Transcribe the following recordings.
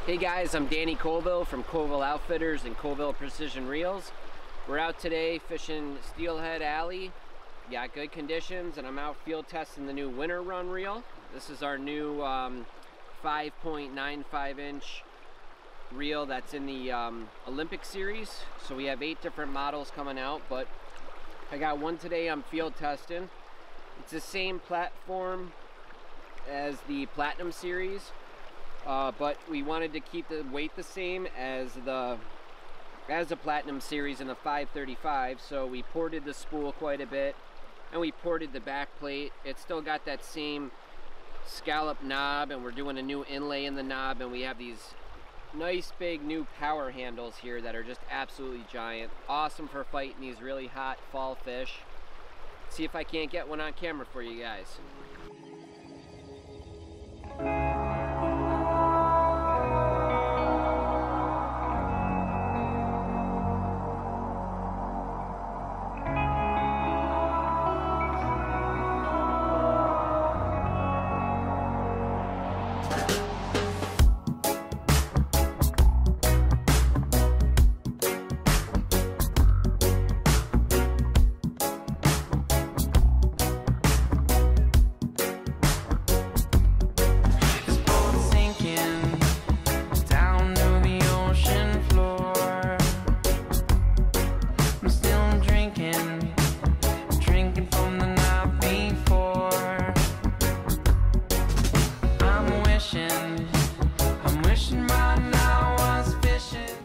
Hey guys, I'm Danny Colville from Colville Outfitters and Colville Precision Reels. We're out today fishing Steelhead Alley. Got good conditions, and I'm out field testing the new Winter Run reel. This is our new 5.95 inch reel that's in the Olympic series. So we have 8 different models coming out, but I got one today I'm field testing. It's the same platform as the Platinum series. But we wanted to keep the weight the same as the Platinum series in the 535, so we ported the spool quite a bit, and we ported the back plate. It's still got that same scallop knob, and we're doing a new inlay in the knob, and we have these nice big new power handles here that are just absolutely giant. Awesome for fighting these really hot fall fish. See if I can't get one on camera for you guys.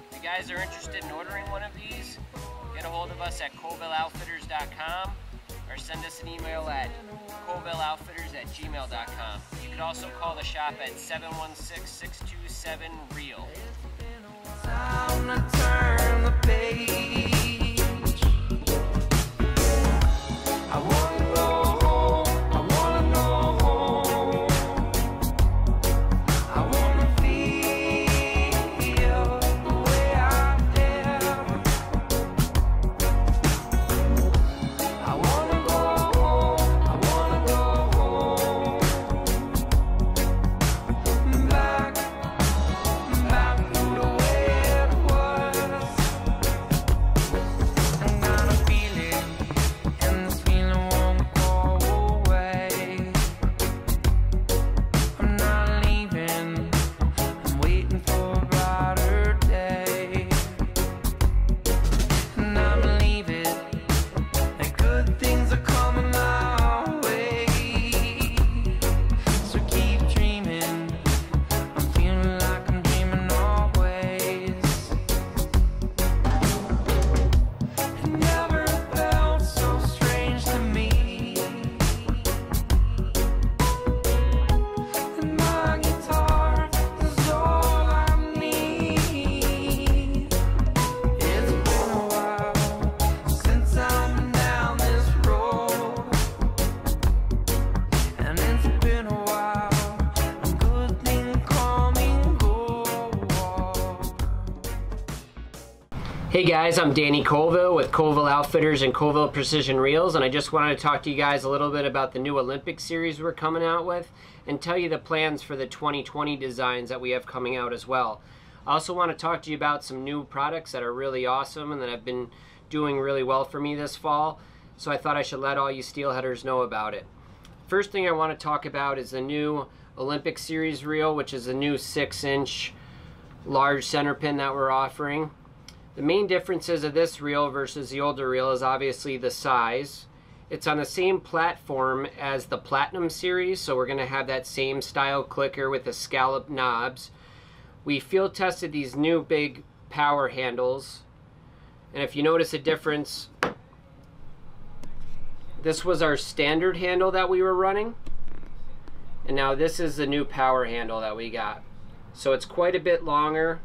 If you guys are interested in ordering one of these, get a hold of us at colvilleoutfitters.com or send us an email at colvilleoutfitters@gmail.com. You can also call the shop at 716-627-REEL. Time to turn the page. I want to go home. I want to go home. I want to feel the way I am. I want to go home. I want to go home. Back to the way it was. I got a feeling, and this feeling won't go away. I'm not leaving, I'm waiting for a brighter day. And I believe it, that good things are coming our way. So keep dreaming, I'm feeling like I'm dreaming always. It never felt so strange to me. And my guitar is all I need. It's been a while since I've been down this road, and it's been a while. A good thing coming go. Hey guys, I'm Danny Colville with Colville Outfitters and Colville Precision Reels, and I just wanted to talk to you guys a little bit about the new Olympic series we're coming out with and tell you the plans for the 2020 designs that we have coming out as well. I also want to talk to you about some new products that are really awesome and that have been doing really well for me this fall, so I thought I should let all you steelheaders know about it. First thing I want to talk about is the new Olympic series reel, which is a new 6-inch large center pin that we're offering. The main differences of this reel versus the older reel is obviously the size. It's on the same platform as the Platinum series, so we're going to have that same style clicker with the scallop knobs. We field tested these new big power handles, and if you notice a difference, this was our standard handle that we were running, and now this is the new power handle that we got. So it's quite a bit longer.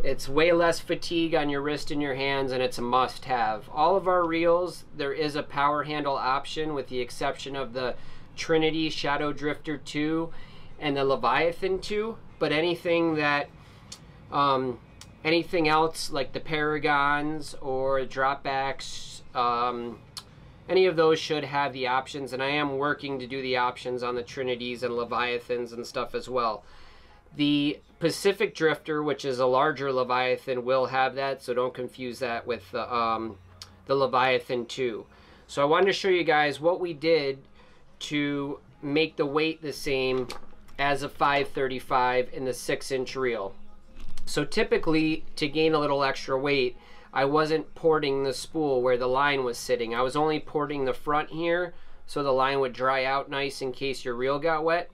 It's way less fatigue on your wrist and your hands, and it's a must-have. All of our reels, there is a power handle option, with the exception of the Trinity Shadow Drifter 2 and the Leviathan 2. But anything else like the Paragons or Dropbacks, any of those should have the options, and I am working to do the options on the Trinities and Leviathans and stuff as well. The Pacific Drifter, which is a larger Leviathan, will have that, so don't confuse that with the Leviathan 2. So I wanted to show you guys what we did to make the weight the same as a 535 in the 6-inch reel. So typically, to gain a little extra weight, I wasn't porting the spool where the line was sitting. I was only porting the front here so the line would dry out nice in case your reel got wet.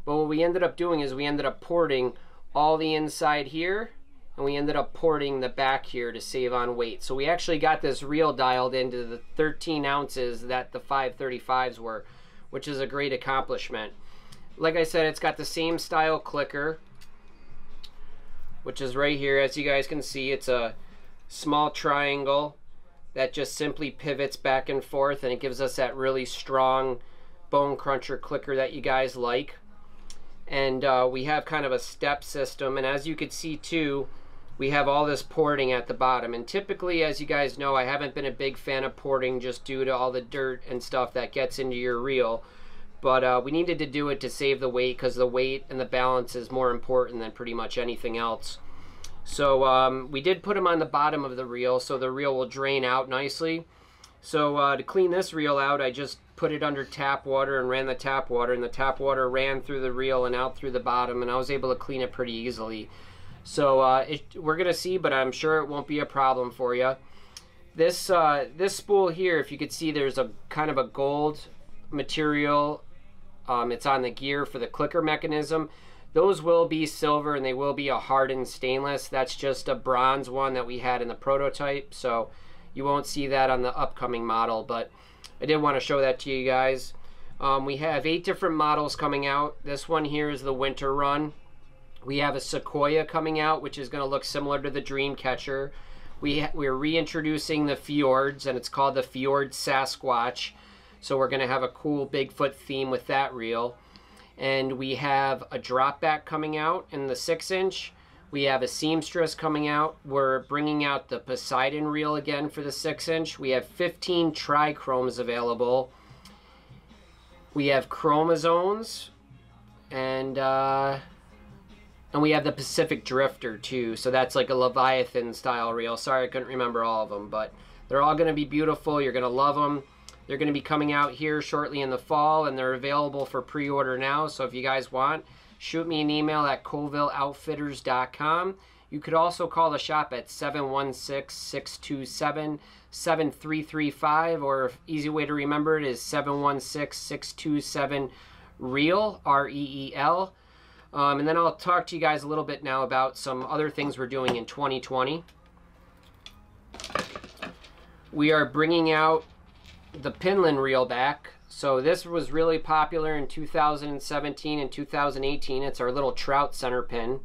But what we ended up doing is we ended up porting all the inside here, and we ended up porting the back here to save on weight. So we actually got this reel dialed into the 13 ounces that the 535s were, which is a great accomplishment. Like I said, it's got the same style clicker, which is right here. As you guys can see, it's a small triangle that just simply pivots back and forth, and it gives us that really strong bone cruncher clicker that you guys like. And we have kind of a step system, and as you can see too, we have all this porting at the bottom. And typically, as you guys know, I haven't been a big fan of porting just due to all the dirt and stuff that gets into your reel. But we needed to do it to save the weight, because the weight and the balance is more important than pretty much anything else. So we did put them on the bottom of the reel so the reel will drain out nicely. So to clean this reel out, I just put it under tap water and ran the tap water, and the tap water ran through the reel and out through the bottom, and I was able to clean it pretty easily. So we're gonna see, but I'm sure it won't be a problem for you. This this spool here, if you could see, there's a kind of a gold material. It's on the gear for the clicker mechanism. Those will be silver, and they will be a hardened stainless. That's just a bronze one that we had in the prototype, so you won't see that on the upcoming model, but I did want to show that to you guys. We have 8 different models coming out. This one here is the Winter Run. We have a Sequoia coming out, which is going to look similar to the Dreamcatcher. We're reintroducing the Fjords, and it's called the Fjord Sasquatch. So we're going to have a cool Bigfoot theme with that reel. And we have a drop back coming out in the 6-inch. We have a seamstress coming out. We're bringing out the Poseidon reel again for the 6-inch. We have 15 trichromes available. We have chromosomes, and we have the Pacific Drifter too. So that's like a Leviathan style reel. Sorry, I couldn't remember all of them, but they're all going to be beautiful. You're going to love them. They're going to be coming out here shortly in the fall, and they're available for pre-order now. So if you guys want, shoot me an email at colvilleoutfitters.com. You could also call the shop at 716-627-7335, or easy way to remember it is 716-627-REEL, R-E-E-L. And then I'll talk to you guys a little bit now about some other things we're doing in 2020. We are bringing out the Pinland reel back. So this was really popular in 2017 and 2018. It's our little trout center pin,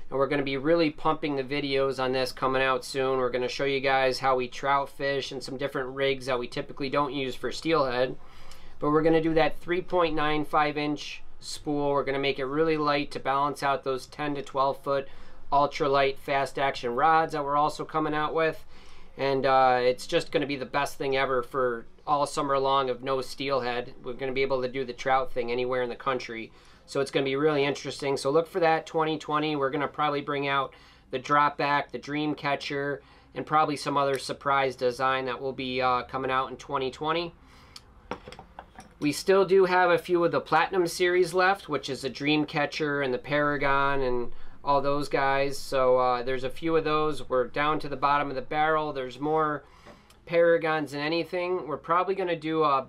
and we're going to be really pumping the videos on this coming out soon. We're going to show you guys how we trout fish and some different rigs that we typically don't use for steelhead. But we're going to do that 3.95-inch spool. We're going to make it really light to balance out those 10 to 12 foot ultralight fast action rods that we're also coming out with. And it's just going to be the best thing ever for all summer long of no steelhead. We're going to be able to do the trout thing anywhere in the country. So it's going to be really interesting. So look for that 2020. We're going to probably bring out the drop back, the Dreamcatcher, and probably some other surprise design that will be coming out in 2020. We still do have a few of the Platinum series left, which is the Dreamcatcher and the Paragon and all those guys. So there's a few of those. We're down to the bottom of the barrel. There's more Paragons than anything. We're probably going to do a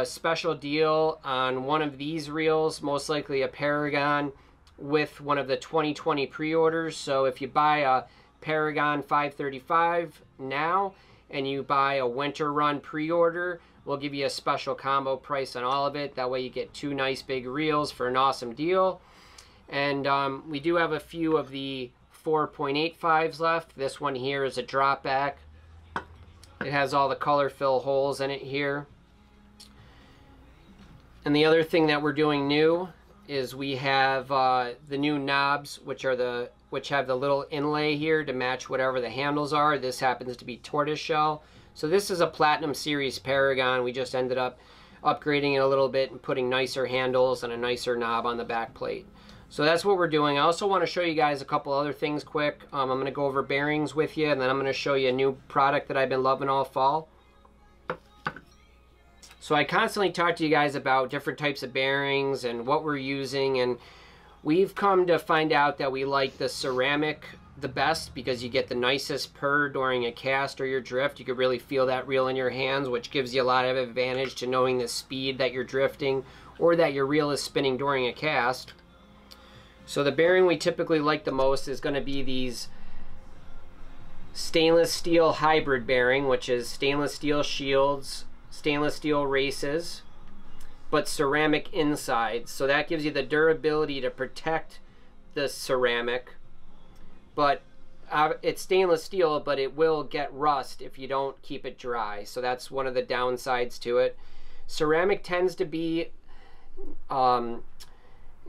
special deal on one of these reels, most likely a Paragon, with one of the 2020 pre-orders. So if you buy a Paragon 535 now and you buy a Winter Run pre-order, we'll give you a special combo price on all of it. That way you get 2 nice big reels for an awesome deal. And we do have a few of the 4.85s left. This one here is a drop back. It has all the color fill holes in it here. And the other thing that we're doing new is we have the new knobs, which have the little inlay here to match whatever the handles are. This happens to be tortoiseshell. So this is a Platinum Series Paragon. We just ended up upgrading it a little bit and putting nicer handles and a nicer knob on the back plate. So that's what we're doing. I also want to show you guys a couple other things quick. I'm going to go over bearings with you, and then I'm going to show you a new product that I've been loving all fall. So I constantly talk to you guys about different types of bearings and what we're using, and we've come to find out that we like the ceramic the best because you get the nicest purr during a cast or your drift. You can really feel that reel in your hands, which gives you a lot of advantage to knowing the speed that you're drifting or that your reel is spinning during a cast. So the bearing we typically like the most is going to be these stainless steel hybrid bearing, which is stainless steel shields, stainless steel races, but ceramic insides. So that gives you the durability to protect the ceramic, but it's stainless steel, but it will get rust if you don't keep it dry. So that's one of the downsides to it. Ceramic tends to be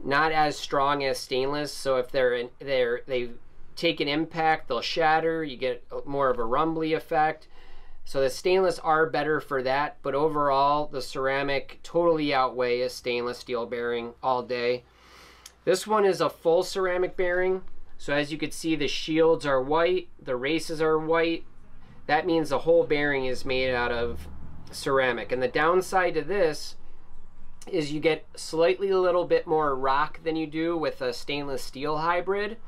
not as strong as stainless, so if they take an impact, they'll shatter. You get more of a rumbly effect. So the stainless are better for that, but overall the ceramic totally outweigh a stainless steel bearing all day. This one is a full ceramic bearing, so as you can see, the shields are white, the races are white. That means the whole bearing is made out of ceramic. And the downside to this is you get slightly a little bit more rock than you do with a stainless steel hybrid,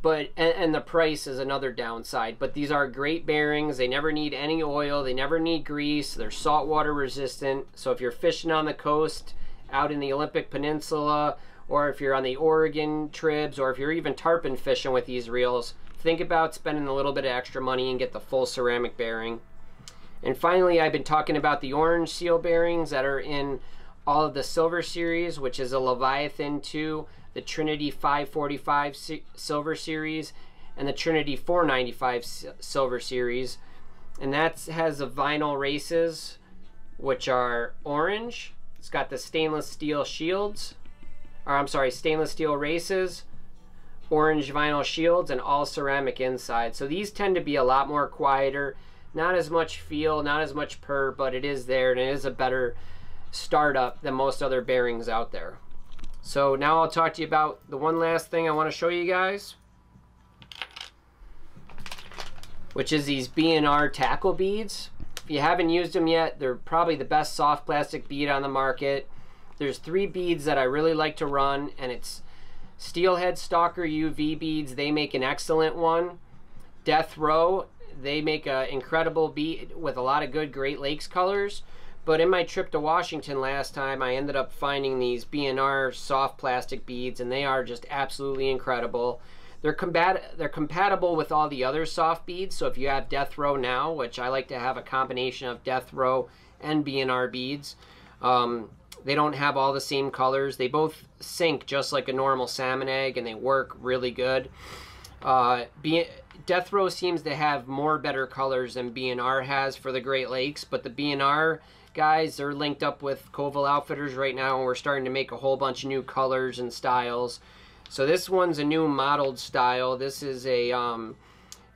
but and the price is another downside. But these are great bearings. They never need any oil, they never need grease, they're saltwater resistant. So if you're fishing on the coast out in the Olympic Peninsula, or if you're on the Oregon trips, or if you're even tarpon fishing with these reels, think about spending a little bit of extra money and get the full ceramic bearing. And finally, I've been talking about the orange seal bearings that are in all of the Silver Series, which is a Leviathan 2, the Trinity 545 Silver Series, and the Trinity 495 Silver Series. And that has the vinyl races, which are orange. It's got the stainless steel shields, or I'm sorry, stainless steel races, orange vinyl shields, and all ceramic inside. So these tend to be a lot more quieter. Not as much feel, not as much purr, but it is there, and it is a better startup than most other bearings out there. So now I'll talk to you about the one last thing I want to show you guys, which is these B&R tackle beads. If you haven't used them yet, they're probably the best soft plastic bead on the market. There's 3 beads that I really like to run, and it's Steelhead Stalker UV beads. They make an excellent one. Death Row, they make an incredible bead with a lot of good Great Lakes colors. But in my trip to Washington last time, I ended up finding these B&R soft plastic beads, and they are just absolutely incredible. They're compatible with all the other soft beads, so if you have Death Row now, which I like to have a combination of Death Row and B&R beads, they don't have all the same colors. They both sink just like a normal salmon egg, and they work really good. Death Row seems to have more better colors than B&R has for the Great Lakes, but the B&R guys, they're linked up with Colville Outfitters right now, and we're starting to make a whole bunch of new colors and styles. So this one's a new modeled style. This is a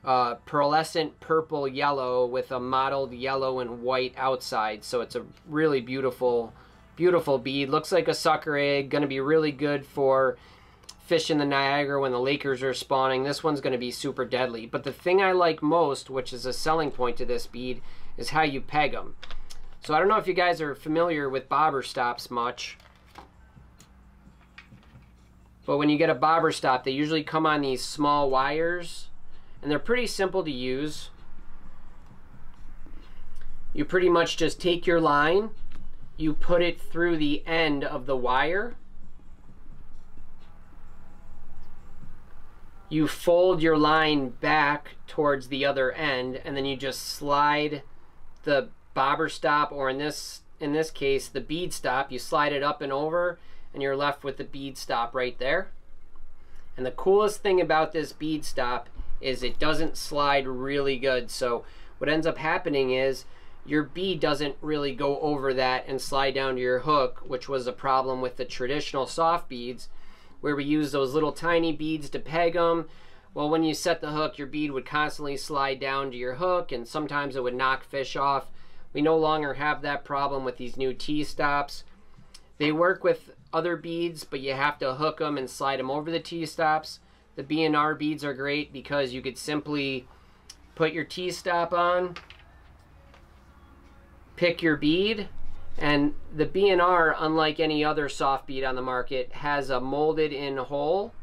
pearlescent purple yellow with a mottled yellow and white outside. So it's a really beautiful, beautiful bead. Looks like a sucker egg. Going to be really good for fishing the Niagara when the Lakers are spawning. This one's going to be super deadly. But the thing I like most, which is a selling point to this bead, is how you peg them. So I don't know if you guys are familiar with bobber stops much, but when you get a bobber stop, they usually come on these small wires, and they're pretty simple to use. You pretty much just take your line, you put it through the end of the wire, you fold your line back towards the other end, and then you just slide the bobber stop, or in this case the bead stop, you slide it up and over, and you're left with the bead stop right there. And the coolest thing about this bead stop is it doesn't slide really good. So what ends up happening is your bead doesn't really go over that and slide down to your hook, which was a problem with the traditional soft beads, where we use those little tiny beads to peg them. Well, when you set the hook, your bead would constantly slide down to your hook, and sometimes it would knock fish off. We no longer have that problem with these new T-stops. They work with other beads, but you have to hook them and slide them over the T-stops. The B&R beads are great because you could simply put your T-stop on, pick your bead, and the B&R, unlike any other soft bead on the market, has a molded in hole.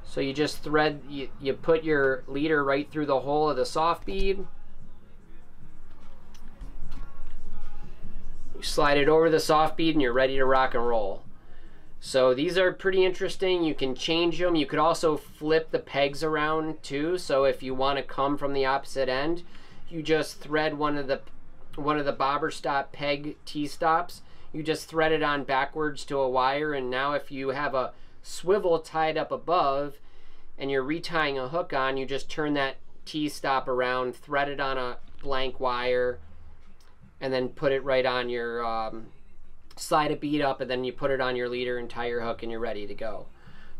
So you just thread, you put your leader right through the hole of the soft bead. You slide it over the soft bead and you're ready to rock and roll. So these are pretty interesting. You can change them. You could also flip the pegs around too. So if you want to come from the opposite end, you just thread one of the bobber stop peg T-stops. You just thread it on backwards to a wire, and now if you have a swivel tied up above and you're retying a hook on, you just turn that T-stop around, thread it on a blank wire, and then put it right on your slide a bead up, and then you put it on your leader and tie your hook, and you're ready to go.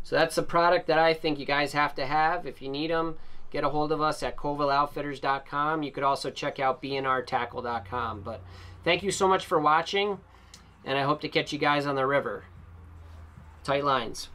So that's a product that I think you guys have to have. If you need them, get a hold of us at colvilleoutfitters.com. You could also check out bnrtackle.com. But thank you so much for watching, and I hope to catch you guys on the river. Tight lines.